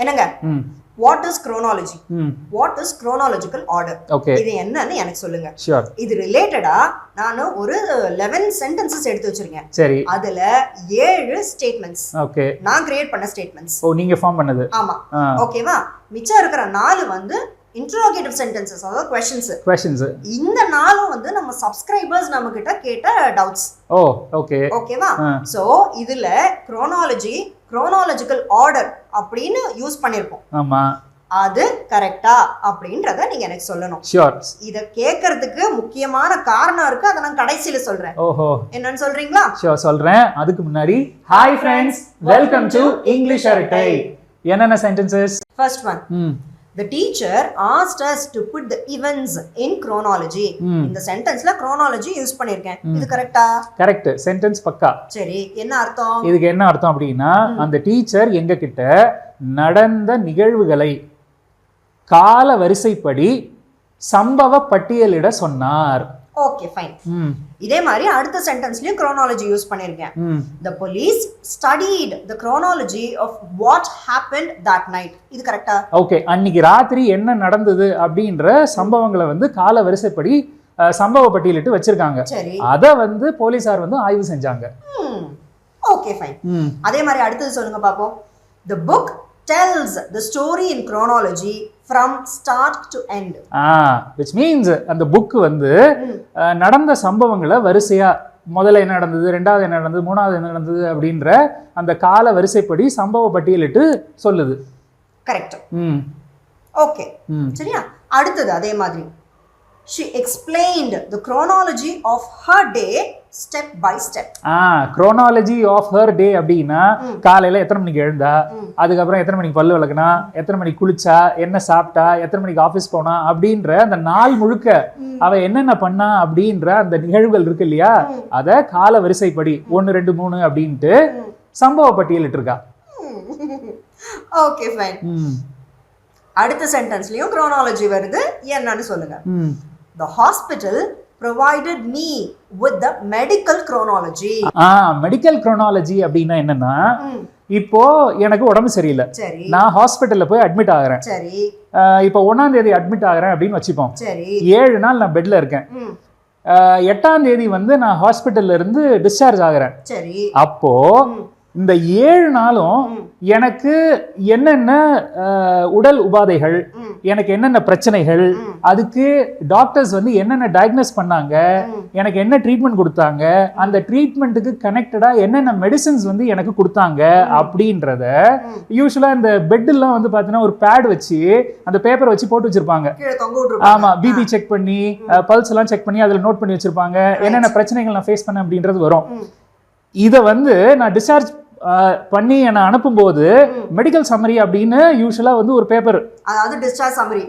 என்னங்க what is chronology what is chronological order இது என்னன்னு எனக்கு சொல்லுங்க இது ரிலேட்டடா நான் ஒரு 11 சென்டென்சஸ் எடுத்து வச்சிருக்கேன் சரி அதுல 7 ஸ்டேட்மெண்ட்ஸ் ஓகே நான் கிரியேட் பண்ண ஸ்டேட்மெண்ட்ஸ் நீங்க ஃபார்ம் பண்ணது ஆமா ஓகேவா மிச்சம் இருக்கிற 4 வந்து interrogative sentences அதாவது questions இந்த நாளும் வந்து நம்ம சப்ஸ்கிரைபர்ஸ் நம்ம கிட்ட கேட்ட டவுட்ஸ் ஓகேவா சோ இதுல chronological order அப்படினு யூஸ் பண்ணிருக்கோம் ஆமா அது கரெக்ட்டா அப்படின்றத நீங்க எனக்கு சொல்லணும் ஷூர் இத கேக்குறதுக்கு முக்கியமான காரணம் இருக்கு அத நான் கடைசில சொல்றேன் என்னன்னு சொல்றீங்களா ஷூர் சொல்றேன் அதுக்கு முன்னாடி hi friends welcome to English அரட்டை என்னென்ன sentences first one The teacher asked us to put the events in chronology. இந்த சென்டென்ஸ்ல chronology யூஸ் பண்ணிருக்கேன். இது கரெக்ட்டா? கரெக்ட். சென்டென்ஸ் பக்கா. சரி, என்ன அர்த்தம்? இதுக்கு என்ன அர்த்தம் அப்படினா அந்த டீச்சர் எங்க கிட்ட நடந்த நிகழ்வுகளை கால வரிசைப்படி சம்பவ பட்டியலிட சொன்னார். Okay fine. இதே மாதிரி அடுத்த சென்டென்ஸ்லயும் chronology யூஸ் பண்ணிருக்கேன். The police studied the chronology of what happened that night. இது கரெக்ட்டா? ஓகே, அன்னைக்கு ராத்திரி என்ன நடந்தது அப்படின்ற சம்பவங்களை வந்து கால வரிசைப்படி சம்பவ பட்டியலிட்டு வச்சிருக்காங்க. அத வந்து போலீசார் வந்து ஆய்வு செஞ்சாங்க. Okay fine. அதே மாதிரி அடுத்து சொல்லுங்க பாப்போம். The book tells the story in chronology from start to end. Which means அந்த புக் வந்து நடந்த சம்பவங்களை வரிசையா முதல்ல என்ன நடந்தது, ரெண்டாவது என்ன நடந்தது, மூணாவது என்ன நடந்தது அப்படின்ற அந்த கால வரிசைப்படி சம்பவ பட்டியலிட்டு சொல்லுது. கரெக்ட். ஓகே சரியா. அடுத்தது அதே மாதிரி she explained the chronology of her day step by step. chronology of her day அப்படினா காலையில எத்தனை மணிக்கு எழுந்தா, அதுக்கு அப்புறம் எத்தனை மணிக்கு பல்லு விளக்குனா, எத்தனை மணிக்கு குளிச்சா, என்ன சாப்பிட்டா, எத்தனை மணிக்கு ஆபீஸ் போனா அப்படின்ற அந்த நாள் முழுக்க அவ என்னென்ன பண்ணா அப்படின்ற அந்த நிகழ்வுகள் இருக்கு இல்லையா, அத கால வரிசைப்படி 1 2 3 அப்படின்ட்டு சம்பவ பட்டியலிட்டு இருக்கா. Okay fine. அடுத்த சென்டென்ஸ்லயும் chronology வருது, என்னன்னு சொல்லுங்க. The hospital provided me with the medical chronology. medical chronology அப்படினா என்னன்னா, இப்போ எனக்கு உடம்பு சரியில்லை, நான் ஹாஸ்பிடல்ல போய் அட்மிட் ஆகுறேன். சரி, இப்போ 1ஆம் தேதி அட்மிட் ஆகுறேன் அப்படின்னு வச்சுப்போம். சரி, 7 நாள் நான் பெட்ல இருக்கேன். 8ஆம் தேதி வந்து நான் ஹாஸ்பிடல்ல இருந்து டிஸ்சார்ஜ் ஆகுறேன். சரி, அப்போ இந்த 7 நாளும் எனக்கு என்னென்ன உடல் உபாதைகள், எனக்கு என்னென்ன பிரச்சனைகள், அதுக்கு டாக்டர்ஸ் வந்து என்னென்ன டயக்னோஸ் பண்ணாங்க, எனக்கு என்ன ட்ரீட்மெண்ட் கொடுத்தாங்க, அந்த ட்ரீட்மெண்ட்டுக்கு கனெக்டடா என்னென்ன மெடிசின்ஸ் வந்து எனக்கு கொடுத்தாங்க அப்படின்றத யூஸ்வலா இந்த பெட்லாம் வந்து பாத்தீங்கன்னா ஒரு பேட் வச்சு அந்த பேப்பர் வச்சு போட்டு வச்சிருப்பாங்க. ஆமா, பிபி செக் பண்ணி பல்ஸ் எல்லாம் செக் பண்ணி அதுல நோட் பண்ணி வச்சிருப்பாங்க, என்னென்ன பிரச்சனைகள் நான் ஃபேஸ் பண்ணேன் அப்படின்றது வரும். இதை வந்து நான் டிஸ்சார்ஜ் பண்ணி என்ன அனுப்பும்போது மெடிக்கல் சம்மரி அப்படின்னு யூசுவலா வந்து ஒரு பேப்பர், அதாவது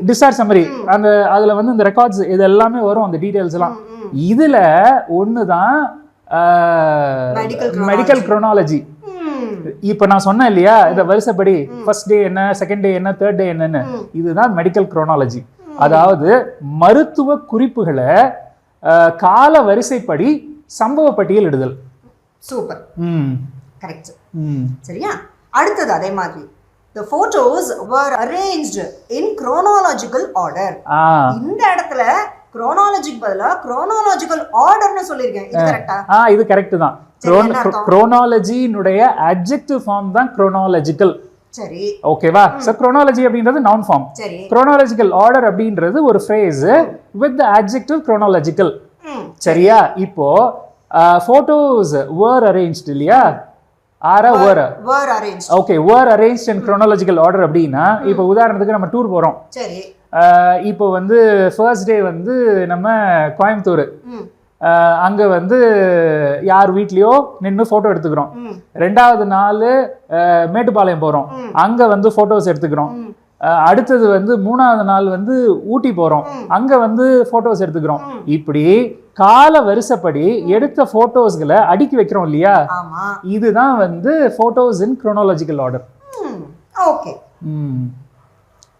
டிஸ்சார்ஜ் சம்மரி, அந்த அதுல வந்து இந்த ரெக்கார்ட்ஸ் இது எல்லாமே வரும், அந்த டீடைல்ஸ் எல்லாம். இதுல ஒண்ணுதான் மெடிக்கல் chronology. இப்ப நான் சொன்னேன் இல்லையா, இந்த வரிசைப்படி ஃபர்ஸ்ட் டே என்ன, செகண்ட் டே என்ன, தேர்ட் டே என்னன்னு, இதுதான் மெடிக்கல் chronology. அதாவது மருத்துவ குறிப்புகளை கால வரிசைப்படி சம்பவ பட்டியல் இடுதல். Super, correct. சரியா. அடுத்தது அதே மாதிரி the photos were arranged in chronological order. இந்த இடத்துல chronologic பதிலா chronological orderன்னு சொல்லிருக்கேன். இது கரெக்ட்டா? இது கரெக்ட் தான். chronology னுடைய adjective form தான் chronological. சரி, ஓகேவா. சோ chronology அப்படின்றது noun form. சரி, chronological order அப்படின்றது ஒரு phrase with the adjective chronological. சரியா. இப்போ photos were arranged இல்லையா, were arranged. Okay, were arranged in chronological order அப்படினா, இப்போ உதாரணத்துக்கு நம்ம டூர் போறோம். சரி, இப்போ வந்து ஃபர்ஸ்ட் டே வந்து நம்ம கோயம்புத்தூர், அங்க வந்து யார் வீட்லயோ நின்று போட்டோ எடுத்துக்கிறோம். 2வது நாள் மேட்டுப்பாளையம் போறோம், அங்க வந்து போட்டோஸ் எடுத்துக்கிறோம். அடுத்தது வந்து 3வது நாள் வந்து ஊட்டி போறோம், அங்க வந்து போட்டோஸ் எடுத்துக்கிறோம். இப்படி கால வரிசைப்படி எடுத்த போட்டோஸ்களை அடுக்கி வைக்கிறோம் இல்லையா, இதுதான் வந்து போட்டோஸ் இன் chronological order. ஓகே.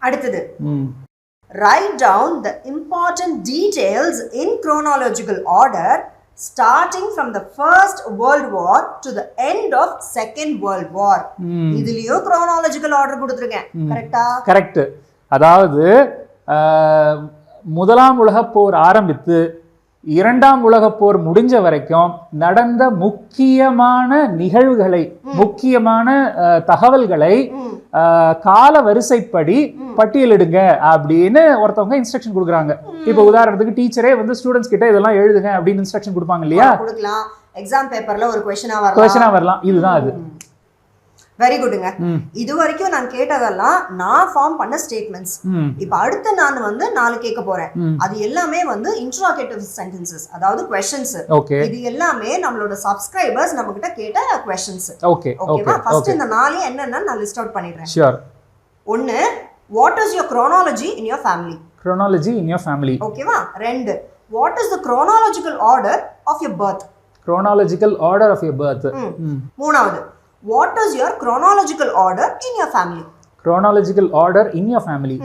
அடுத்தது write down the important details in chronological order starting from the first world war to the end of second world war. இதுலயும் chronological order கொடுத்திருக்கேன். கரெக்ட்டா? கரெக்ட். அதாவது முதலாம் உலகப் போர் ஆரம்பித்து இரண்டாம் உலகப் போர் முடிஞ்ச வரைக்கும் நடந்த முக்கியமான நிகழ்வுகளை, முக்கியமான தகவல்களை கால வரிசைப்படி பட்டியலிடுங்க அப்படின்னு ஒருத்தவங்க இன்ஸ்ட்ரக்ஷன் கொடுக்குறாங்க. இப்போ உதாரணத்துக்கு டீச்சரே வந்து ஸ்டூடெண்ட்ஸ் கிட்ட இதெல்லாம் எழுதுங்க அப்படின்னு இன்ஸ்ட்ரக்ஷன் கொடுப்பாங்க இல்லையா? கொடுக்கலாம். எக்ஸாம் பேப்பர்ல ஒரு क्वेश्चनா வரலாம். இதுதான் அது. வெரி குட்ங்க. இது வரைக்கும் நான் கேட்டதெல்லாம் நான் ஃபார்ம் பண்ண ஸ்டேட்மெண்ட்ஸ். இப்போ அடுத்து நான் வந்து 4 கேட்க போறேன். அது எல்லாமே வந்து இன்ட்ரோகேட்டிவ் சென்டென்சஸ், அதாவது क्वेश्चंस. இது எல்லாமே நம்மளோட சப்ஸ்கிரைபர்ஸ் நம்மகிட்ட கேட்ட क्वेश्चंस. ஓகேவா? ஃபர்ஸ்ட் இந்த 4 என்னன்னா நான் லிஸ்ட் அவுட் பண்ணிடுறேன். Sure. 1, what is your chronology in your family? Chronology in your family. ஓகேவா? 2, what is the chronological order of your birth? Chronological order of your birth. 3வது, what is your chronological order in your family? Chronological order in your family.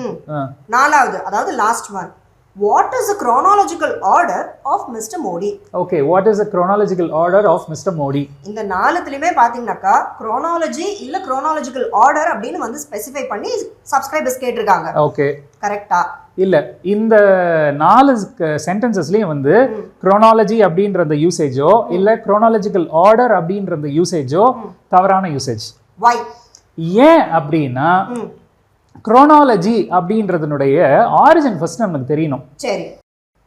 4வது, அதாவது last one, what is the chronological order of Mr. Modi? Okay, what is the chronological order of Mr. Modi? இந்த 4த்துலயுமே பாத்தீங்கன்னாக்கா chronology இல்ல chronological order அப்படின்னு வந்து specify பண்ணி subscribers கேட்டிருக்காங்க. Okay, கரெக்ட்டா? இல்ல, இந்த 4 சென்டென்சஸ்லயும் வந்து chronology அப்படின்ற அந்த யூசேஜோ இல்ல chronological order அப்படின்ற அந்த யூசேஜோ தவறான யூசேஜ். Why? ஏன் அப்படின்னா chronology அப்படின்றதுனுடைய ஆரிஜின் ஃபர்ஸ்ட் நமக்கு தெரியணும். சரி.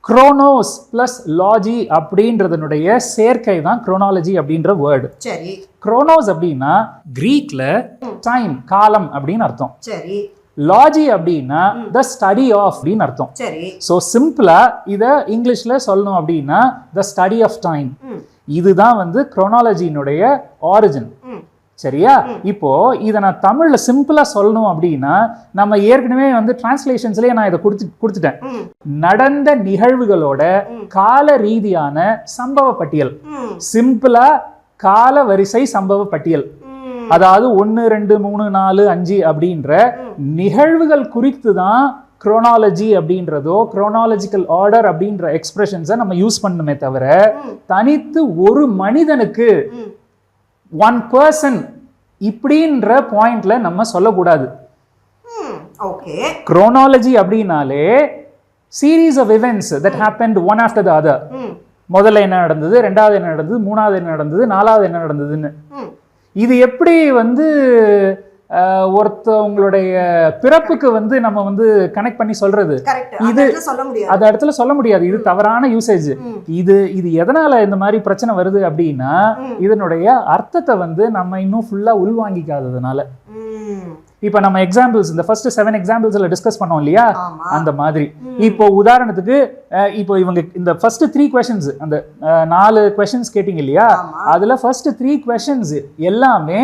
chronos plus logy அப்படின்றதுனுடைய சேர்க்கை தான் chronology அப்படின்ற வேர்டு. சரி. chronos அப்படின்னா கிரீக்ல டைம், காலம் அப்படின்னு அர்த்தம். சரி. லாஜி அப்படின்னா த ஸ்டடி ஆஃப் அப்படின்னு அர்த்தம். சரி. ஸோ சிம்பிளா இதை இங்கிலீஷ்ல சொல்லணும் அப்படின்னா த ஸ்டடி ஆஃப் டைம். இதுதான் வந்து chronology-னுடைய ஆரிஜின். சரியா? இப்போ இதை நான் தமிழ்ல சிம்பிளா சொல்லணும் அப்படின்னா நம்ம ஏற்கனவே வந்து டிரான்ஸ்லேஷன்ஸ்லயே நான் இதை கொடுத்துட்டேன். நடந்த நிகழ்வுகளோட கால ரீதியான சம்பவ பட்டியல், சிம்பிளா கால வரிசை சம்பவ பட்டியல். அதாவது 1, 2, 3, 4, 5 அப்படின்ற நிகழ்வுகள் குறித்து தான் chronology அப்படின்றதோ chronological order அப்படின்ற எக்ஸ்பிரஷன்ஸை நம்ம யூஸ் பண்ணணுமே தவிர தனித்து ஒரு மனிதனுக்கு ஒன் பர்சன் இப்படின்ற பாயிண்ட்ல நம்ம சொல்லக்கூடாது. ஓகே. chronology அப்படின்னாலே series of events that happened one after the other. முதல்ல என்ன நடந்தது, ரெண்டாவது என்ன நடந்தது, மூணாவது என்ன நடந்தது, நாலாவது என்ன நடந்ததுன்னு. இது எப்படி வந்து ஒருத்தவங்களுடைய பிறப்புக்கு வந்து நம்ம வந்து கனெக்ட் பண்ணி சொல்றது? இது அந்த இடத்துல சொல்ல முடியாது. இது தவறான யூசேஜ். இது எதனால இந்த மாதிரி பிரச்சனை வருது அப்படின்னா இதனுடைய அர்த்தத்தை வந்து நம்ம இன்னும் ஃபுல்லா உள்வாங்கிக்காததுனால. இப்ப நம்ம எக்ஸாம்பிள்ஸ் இந்த ஃபர்ஸ்ட் 7 எக்ஸாம்பிள்ஸ்ல டிஸ்கஸ் பண்ணோம் இல்லையா, அந்த மாதிரி. இப்போ உதாரணத்துக்கு இப்போ இவங்க இந்த ஃபர்ஸ்ட் 3 क्वेश्चंस, அந்த 4 क्वेश्चंस கேட்டிங்க இல்லையா, அதுல ஃபர்ஸ்ட் 3 क्वेश्चंस எல்லாமே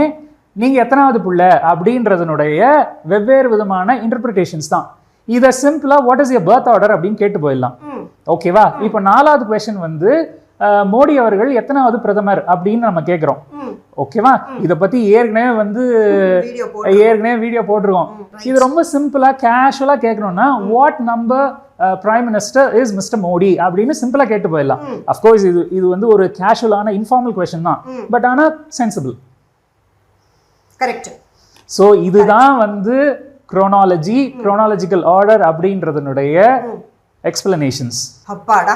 நீங்க எத்தனாவது புள்ள அப்படின்றதனுடைய வெவ்வேறு விதமான இன்டர்பிரிட்டேஷன்ஸ் தான். இதை சிம்பிளா what is your birth order அப்படின்னு கேட்டு போயிடலாம். ஓகேவா? இப்போ 4வது क्वेश्चन வந்து மோடி அவர்கள் எத்தனாவது பிரதமர் அப்படின்னு நம்ம கேட்கிறோம். ஓகேவா? இதை பத்தி ஏற்கனவே வீடியோ போட்டிருக்கோம். இது ரொம்ப சிம்பிளா கேஷுவலா கேட்கணும்னா what number prime minister is mister Modi அப்படின்னு சிம்பிளா கேட்டு போயிடலாம். அஃப்கோர்ஸ் இது வந்து ஒரு கேஷுவலான இன்ஃபார்மல் கொஸ்டின் தான், பட் ஆனா சென்சிபிள். கரெக்ட். ஸோ இதுதான் வந்து chronological order அப்படின்றதனுடைய எக்ஸ்பிளனேஷன்ஸ். அப்பாடா,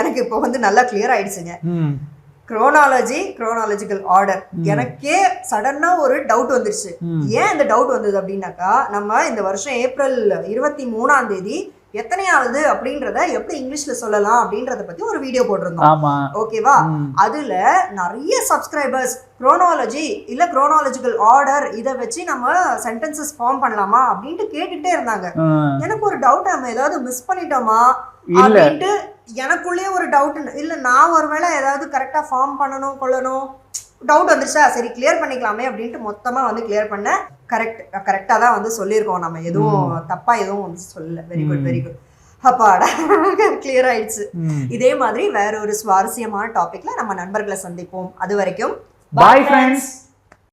எனக்கு இப்போ வந்து நல்லா கிளியர் ஆயிடுச்சுங்க. chronological order எனக்கே சடனா ஒரு டவுட் வந்துருச்சு. ஏன் இந்த டவுட் வந்தது அப்படின்னாக்கா, நம்ம இந்த வருஷம் ஏப்ரல் 23ஆம் தேதி எத்தனையாவது அப்படின்றத எப்படி இங்கிலீஷ்ல சொல்லலாம் அப்படின்றத பத்தி ஒரு வீடியோ போட்டிருந்தோம். ஓகேவா? அதுல நிறைய சப்ஸ்கிரைபர்ஸ் chronology இல்ல chronological order இதை வச்சு நம்ம சென்டென்சஸ் ஃபார்ம் பண்ணலாமா அப்படின்ட்டு கேட்டுட்டே இருந்தாங்க. எனக்கு ஒரு டவுட், நம்ம ஏதாவது மிஸ் பண்ணிட்டோமா அப்படின்ட்டு எனக்குள்ளேயே ஒரு டவுட். இல்ல நான் ஒருவேளை ஏதாவது கரெக்டா ஃபார்ம் பண்ணணும் கொள்ளணும் டவுட் வந்துருச்சா, சரி கிளியர் பண்ணிக்கலாமே அப்படின்ட்டு மொத்தமா வந்து கிளியர் பண்ண. கரெக்டா தான் வந்து சொல்லியிருக்கோம், நம்ம எதுவும் தப்பா எதுவும் வந்து சொல்லல. Very good. அப்பாடா, கிளியர் ஆயிடுச்சு. இதே மாதிரி வேற ஒரு சுவாரஸ்யமான டாபிக்ல நம்ம நண்பர்களை சந்திப்போம். அது வரைக்கும் பாய் ஃப்ரெண்ட்ஸ்.